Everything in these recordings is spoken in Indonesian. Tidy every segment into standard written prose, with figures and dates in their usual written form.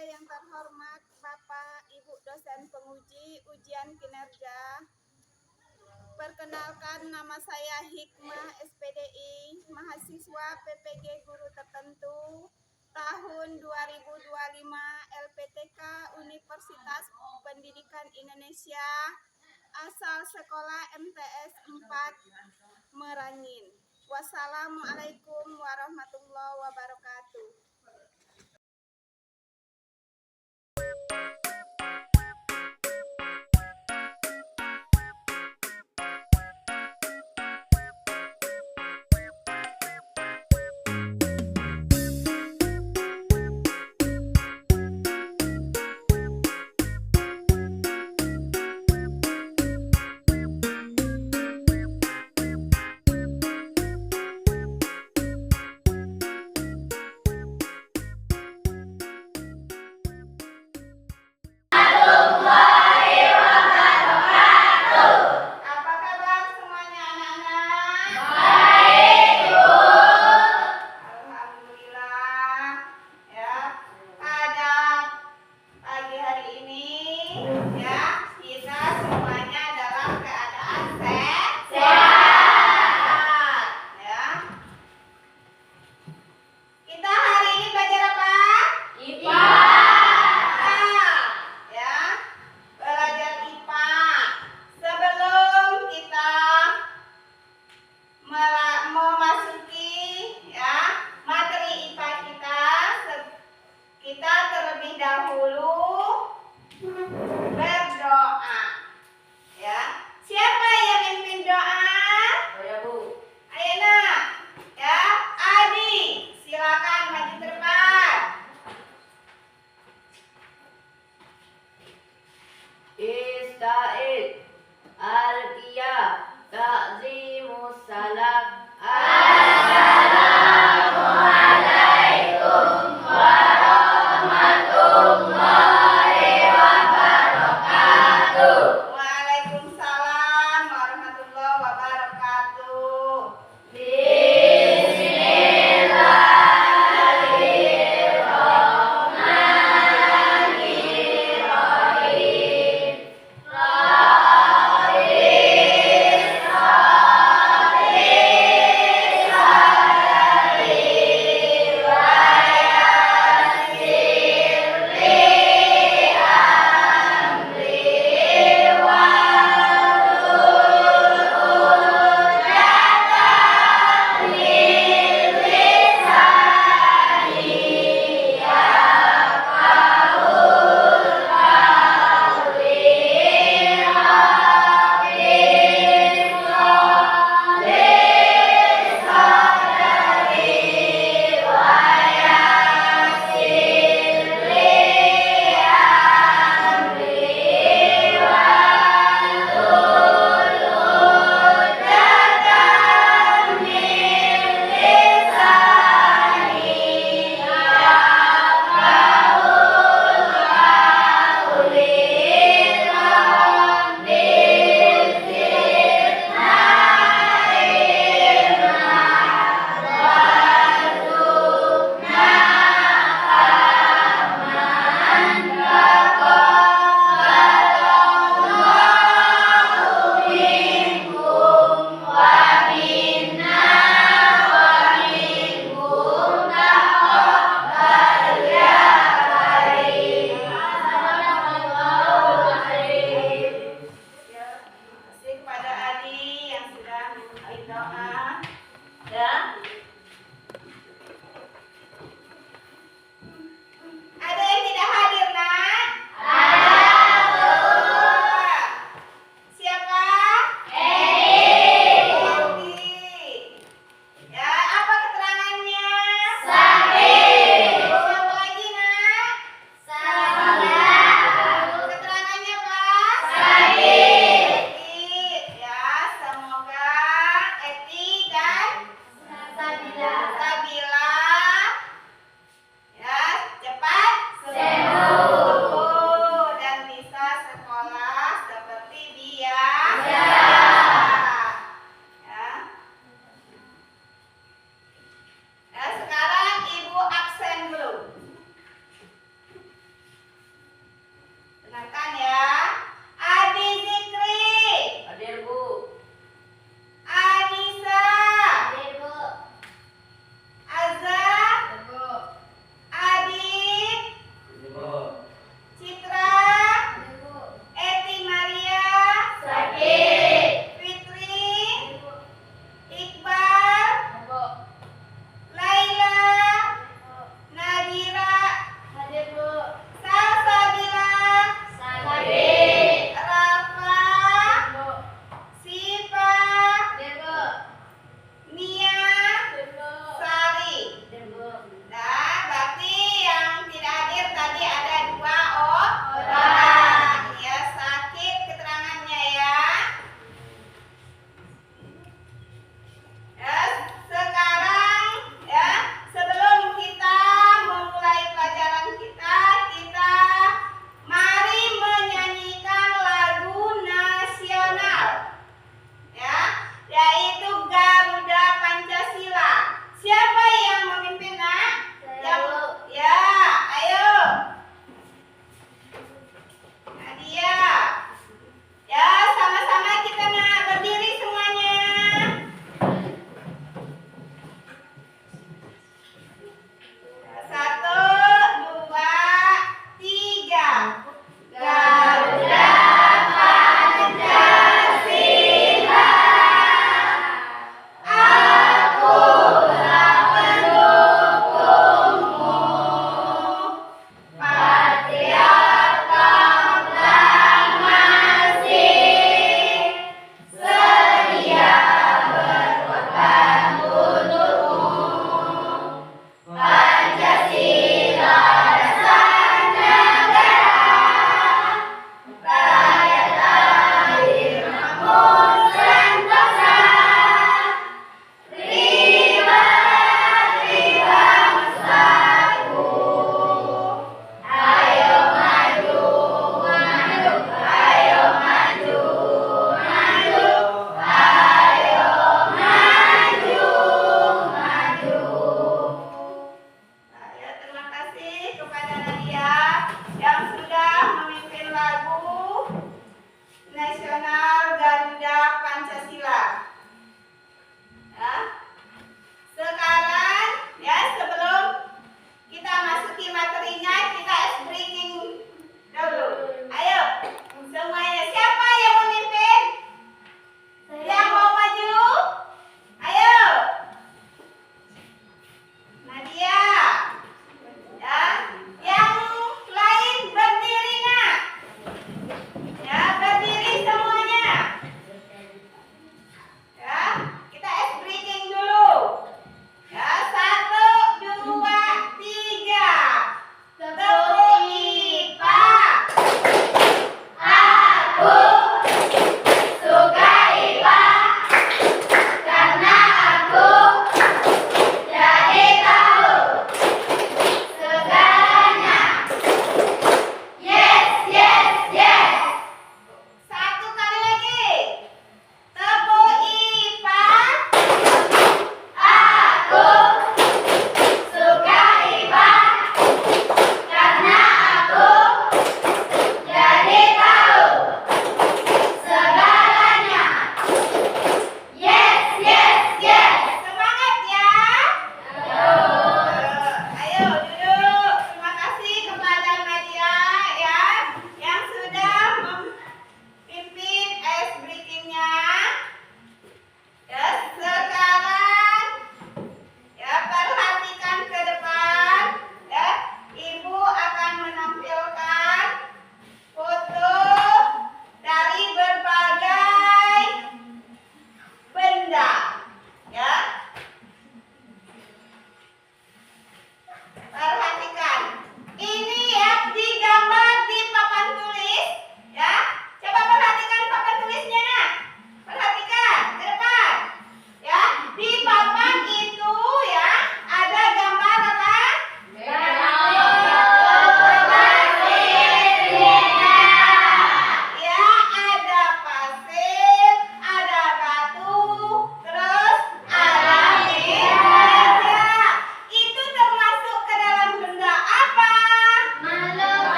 yang terhormat Bapak Ibu dosen penguji ujian kinerja. Perkenalkan, nama saya Hikmah SPDI, mahasiswa PPG Guru Tertentu tahun 2025 LPTK Universitas Pendidikan Indonesia, asal sekolah MTS 4 Merangin. Wassalamualaikum warahmatullahi wabarakatuh.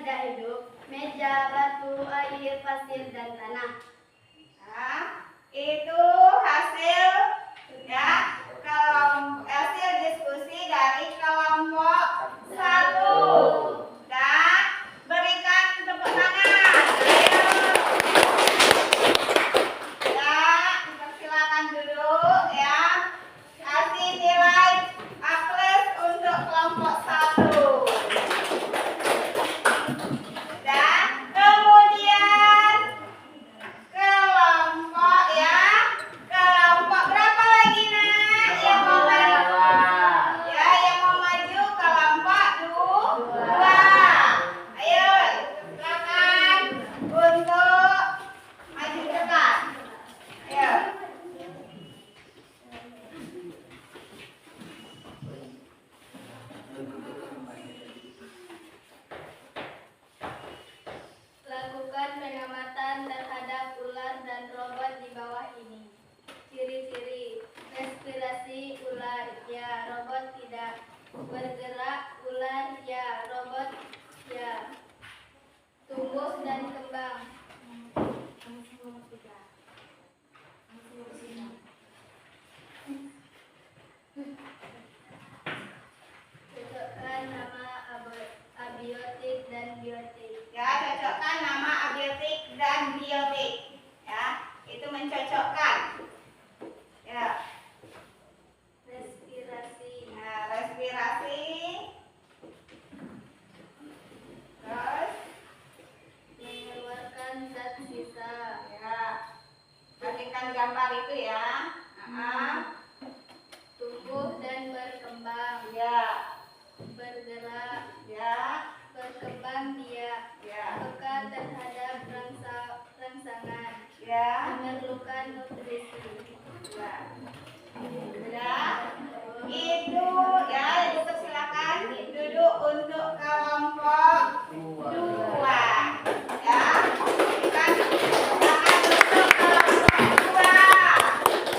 tidak hidup, meja, batu, air, pasir, dan tanah. Nah, itu hasil hasil diskusi dari kelompok 1. Dan berikan tepuk tangan. Ayo. Ya, silakan duduk ya. Kasih nilai A+ untuk kelompok 1. Dan kemudian kelompok berapa lagi nak yang mau maju? Ya, yang mau maju kelompok 2. Ayo silakan untuk maju ke depan. Ayo. Lakukan pengamatan terhadap ular dan robot di bawah ini. Ciri-ciri: respirasi ular, ya, robot tidak. Bergerak ular, ya, robot ya. Tumbuh dan kembang. Cocokkan nama abiotik dan biotik. Ya, cocokkan nama abiotik dan biotik. Ya, itu mencocokkan. Ya. Respirasi. Nah, respirasi. Terus Mengeluarkan zat sisa. ya. Perhatikan gambar itu ya. Tumbuh dan berkembang. Ya. Bergerak. Ya. Berkembang biak. Ya. Peka terhadap rangsangan. Ya. Memerlukan nutrisi. Ya. Itu ya, itu silakan duduk untuk kelompok 2. Ya. Silakan untuk kelompok 2.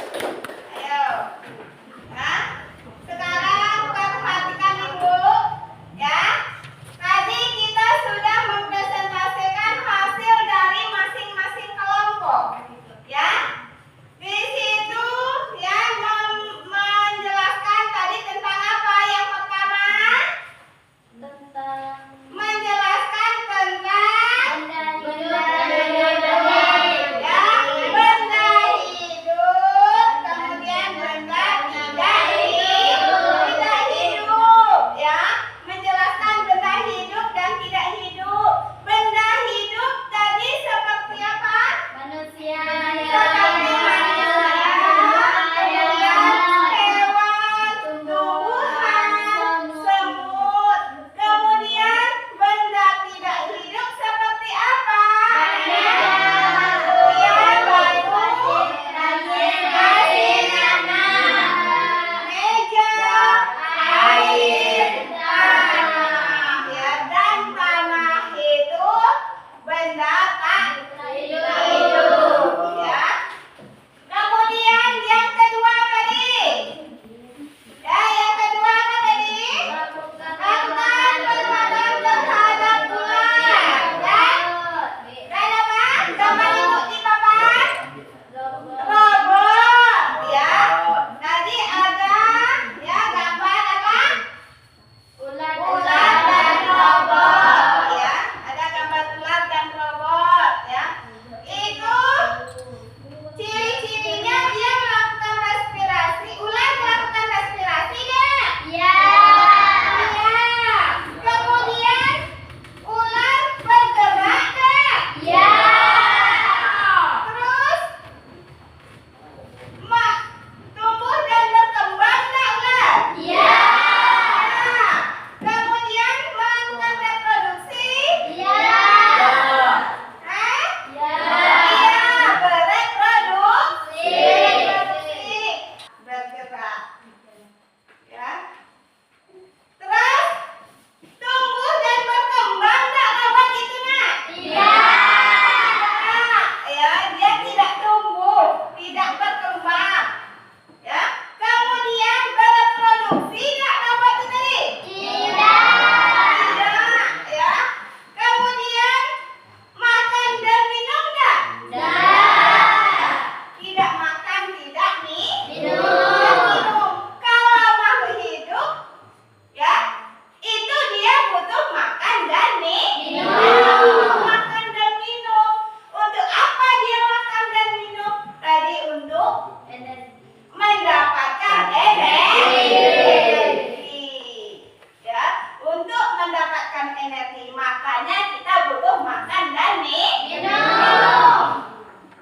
Makanya kita butuh makan dan Minum.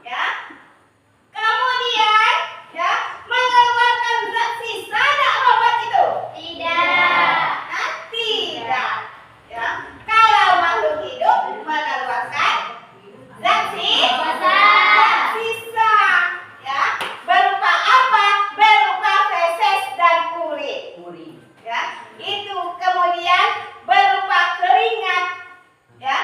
Ya. Kemudian ya, mengeluarkan zat sisa enggak robot itu? Tidak. Tidak. Ya. Kalau makhluk hidup mengeluarkan zat sisa. Ya. Berupa apa? Berupa feses dan urin. Ya. Itu kemudian berupa keringat. Ya.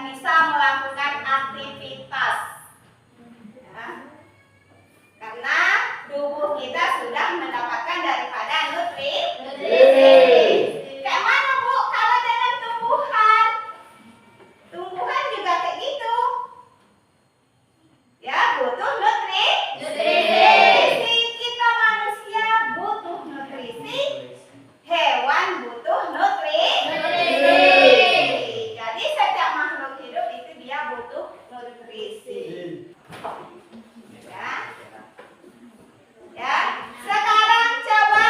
bisa melakukan aktivitas. Ya. Karena tubuh kita sudah mendapatkan daripada nutrisi. Kayak mana Bu kalau dengan tumbuhan? Tumbuhan juga kayak gitu. Ya, butuh nutrisi. Kita manusia butuh nutrisi. Hewan butuh nutrisi. Jadi setiap makhluk hidup itu dia butuh nutrisi. Ya. Ya. Sekarang coba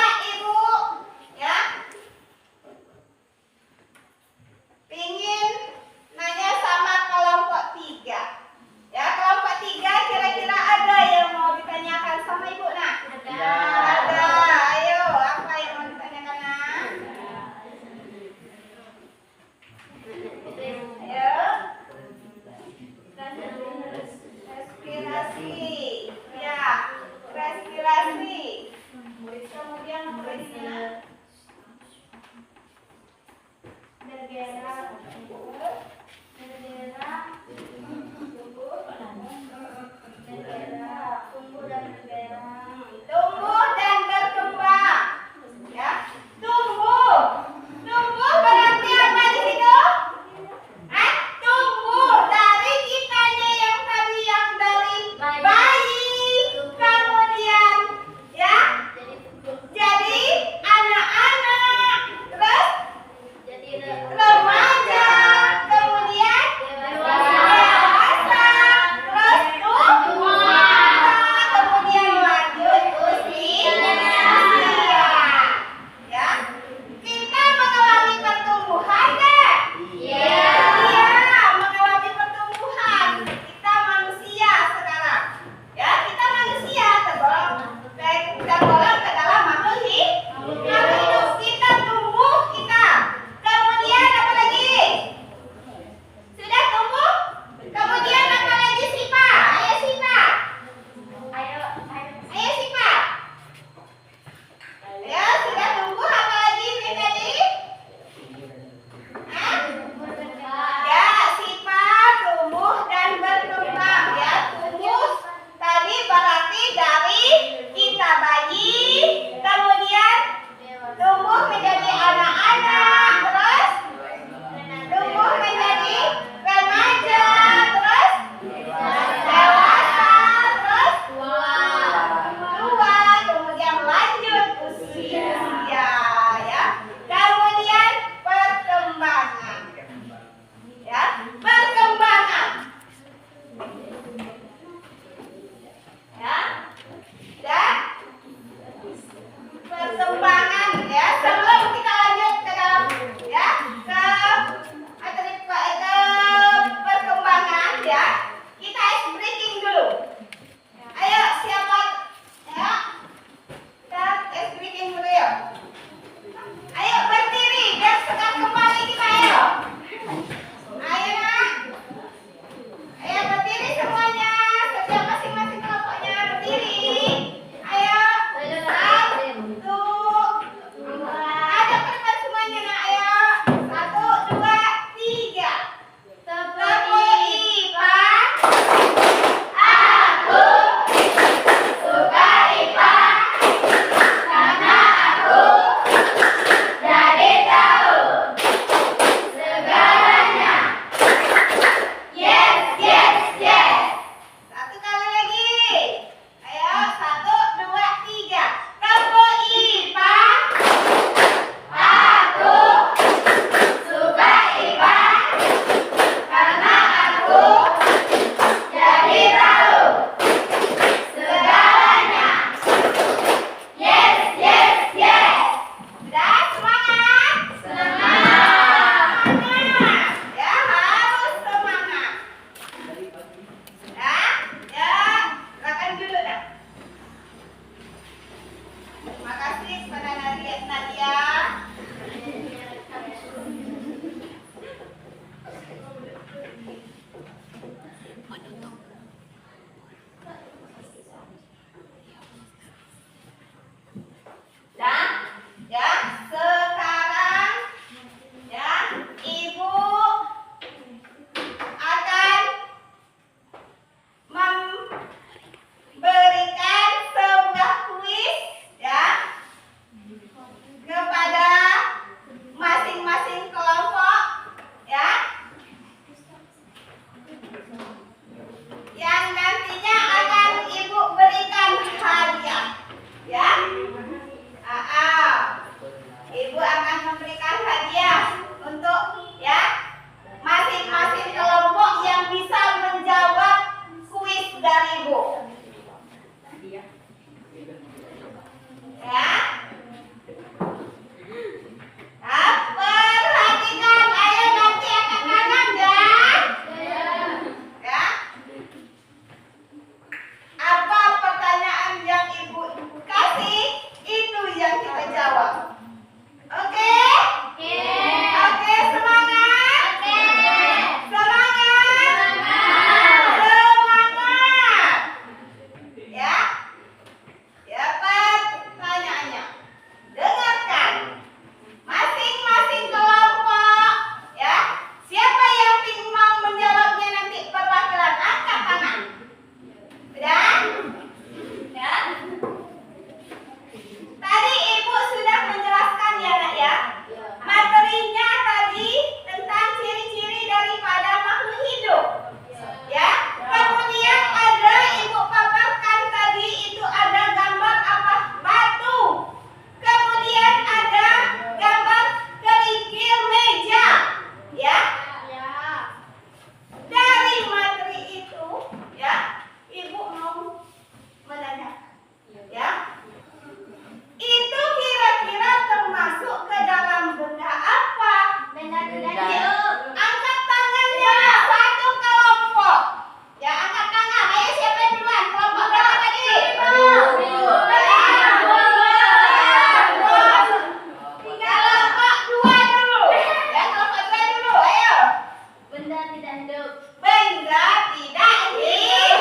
hidup. Benda tidak hidup.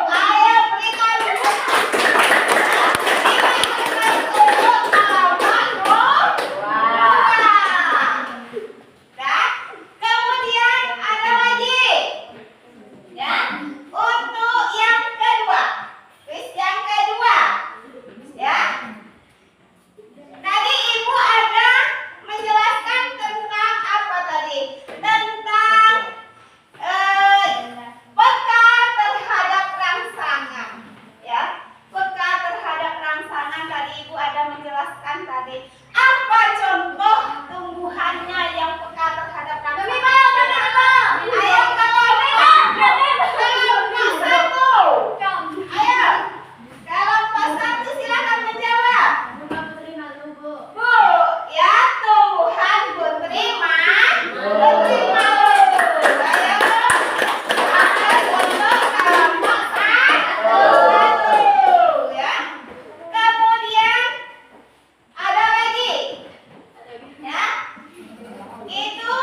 Ayo berikan dan kemudian ada lagi ya untuk yang kedua. Quiz yang kedua ya. Tadi ibu ada menjelaskan tentang apa tadi? Tentang peka terhadap rangsangan ya. Peka terhadap rangsangan tadi ibu ada menjelaskan tadi. Apa contoh tumbuhannya yang peka terhadap rangsangan? Ayo kelompok satu. Ayo kelompok satu silakan menjawab. Bu, ya tumbuhan putri malu. Ayo, ada contoh kelompok satu, ya. Kemudian ada lagi, ya. Itu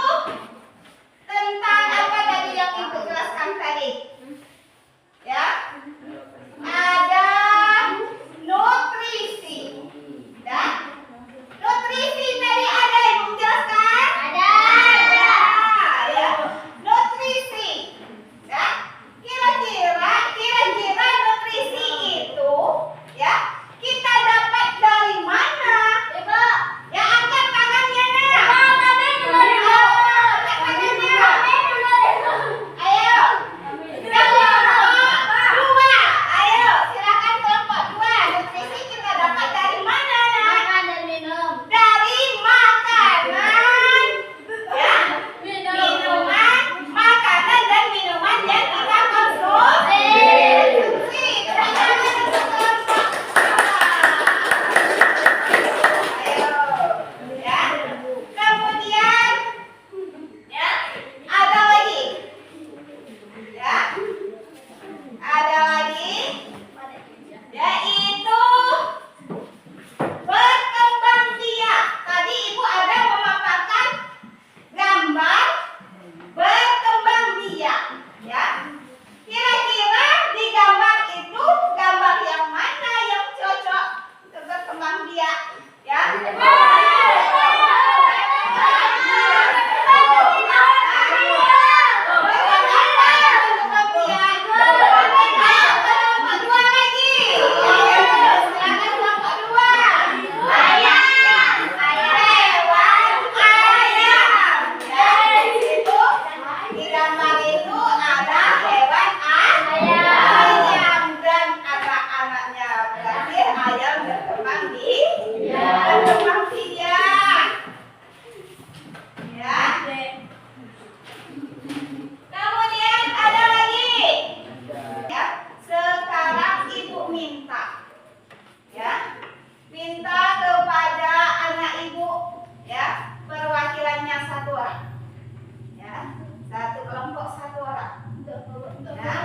tentang apa tadi yang ibu jelaskan tadi, ya. Ada nutrisi, ya. Nutrisi tadi ada ibu jelaskan? Ada, ya. Nutrisi, ya. Kira-kira nutrisi itu, ya, kita dapat dari mana? Ibu, ya angkat tangannya nak. Angkat tangannya. Ayo. Kelompok dua. Ayo, silakan kelompok dua. Nutrisi kita dapat dari mana nak? Dari makanan, ya, minuman, makanan dan minuman yang kita konsumsi. Ayo, ya. Kemudian, ya, ada lagi, ya, ada lagi, yaitu berkembang biak. Tadi ibu ada memaparkan gambar berkembang biak, ya. Kira-kira di gambar itu gambar yang mana yang cocok untuk berkembang biak, ya? Di gambar itu ada hewan ayam dan ada anaknya, berarti ayam berkembang biak, ya. Kemudian ada lagi, ya. Sekarang ibu minta, ya, minta kepada anak ibu, ya, perwakilannya satu orang, ya, satu kelompok satu orang, ya,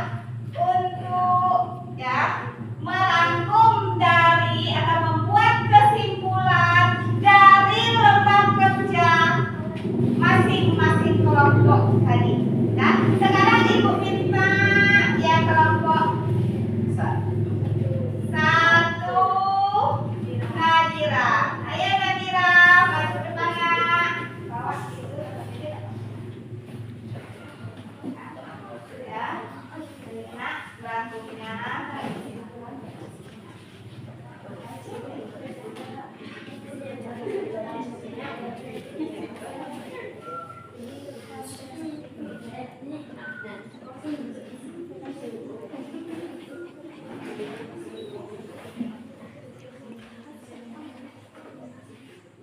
untuk ya merangkum dari atau membuat kesimpulan dari lembar kerja masing-masing kelompok tadi. Nah, sekarang ibu minta ya kelompok satu Nadira. Ayo Nadira, maju depan nak. Bawa situ. Ya, nak bangkunya.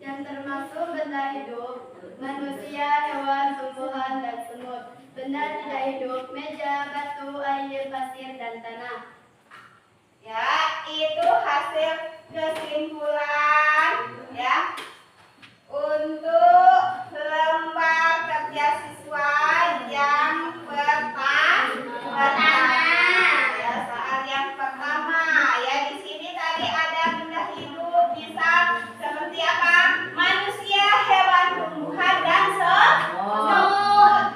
Yang termasuk benda hidup, manusia, hewan, tumbuhan, dan semut. Benda tidak hidup, meja, batu, air, pasir, dan tanah. Ya, itu hasil kesimpulan ya untuk lembar kerja siswa yang pertama. Ya, soal yang pertama ya di sini tadi ada benda hidup bisa seperti apa? Manusia, hewan, tumbuhan dan semut.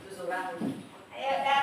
Susulan. Ayo, Dan.